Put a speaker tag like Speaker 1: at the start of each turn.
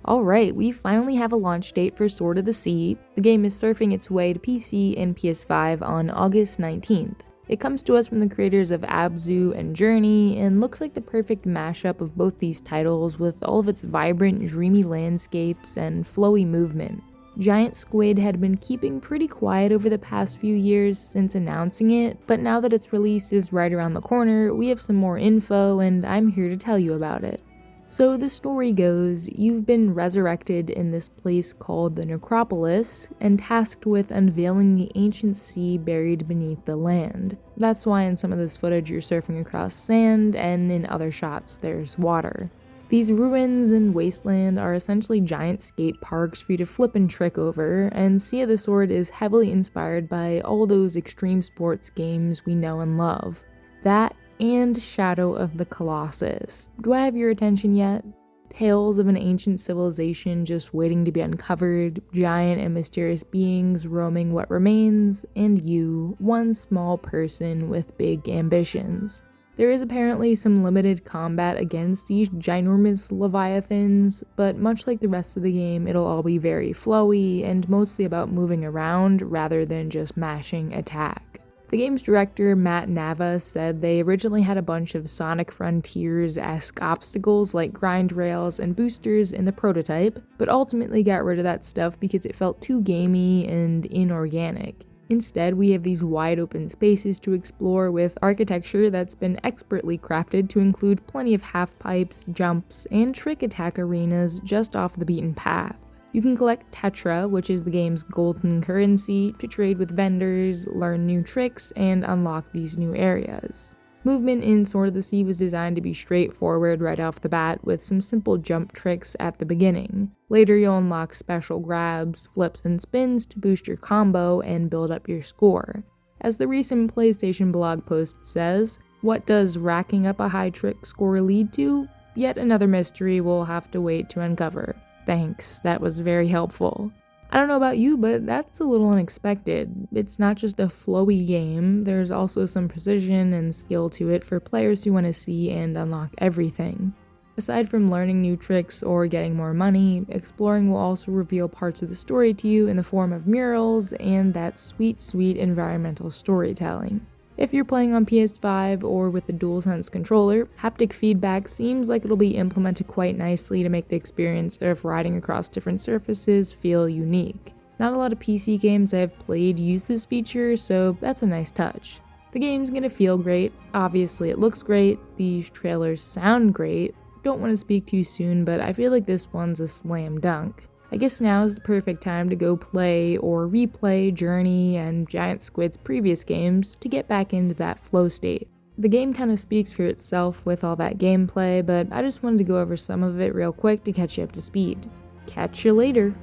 Speaker 1: Alright, we finally have a launch date for Sword of the Sea. The game is surfing its way to PC and PS5 on August 19th. It comes to us from the creators of Abzu and Journey, and looks like the perfect mashup of both these titles with all of its vibrant, dreamy landscapes and flowy movement. Giant Squid had been keeping pretty quiet over the past few years since announcing it, but now that its release is right around the corner, we have some more info and I'm here to tell you about it. So the story goes, you've been resurrected in this place called the Necropolis, and tasked with unveiling the ancient sea buried beneath the land. That's why in some of this footage you're surfing across sand, and in other shots there's water. These ruins and wasteland are essentially giant skate parks for you to flip and trick over, and Sea of the Sword is heavily inspired by all those extreme sports games we know and love. That and Shadow of the Colossus. Do I have your attention yet? Tales of an ancient civilization just waiting to be uncovered, giant and mysterious beings roaming what remains, and you, one small person with big ambitions. There is apparently some limited combat against these ginormous leviathans, but much like the rest of the game, it'll all be very flowy and mostly about moving around rather than just mashing attack. The game's director, Matt Nava, said they originally had a bunch of Sonic Frontiers-esque obstacles like grind rails and boosters in the prototype, but ultimately got rid of that stuff because it felt too gamey and inorganic. Instead, we have these wide open spaces to explore with architecture that's been expertly crafted to include plenty of half-pipes, jumps, and trick attack arenas just off the beaten path. You can collect Tetra, which is the game's golden currency, to trade with vendors, learn new tricks, and unlock these new areas. Movement in Sword of the Sea was designed to be straightforward right off the bat, with some simple jump tricks at the beginning. Later you'll unlock special grabs, flips, and spins to boost your combo and build up your score. As the recent PlayStation blog post says, what does racking up a high trick score lead to? Yet another mystery we'll have to wait to uncover. Thanks, that was very helpful. I don't know about you, but that's a little unexpected. It's not just a flowy game, there's also some precision and skill to it for players who want to see and unlock everything. Aside from learning new tricks or getting more money, exploring will also reveal parts of the story to you in the form of murals and that sweet environmental storytelling. If you're playing on PS5 or with the DualSense controller, haptic feedback seems like it'll be implemented quite nicely to make the experience of riding across different surfaces feel unique. Not a lot of PC games I've played use this feature, so that's a nice touch. The game's gonna feel great, obviously it looks great, these trailers sound great, don't want to speak too soon, but I feel like this one's a slam dunk. I guess now is the perfect time to go play or replay Journey and Giant Squid's previous games to get back into that flow state. The game kind of speaks for itself with all that gameplay, but I just wanted to go over some of it real quick to catch you up to speed. Catch you later!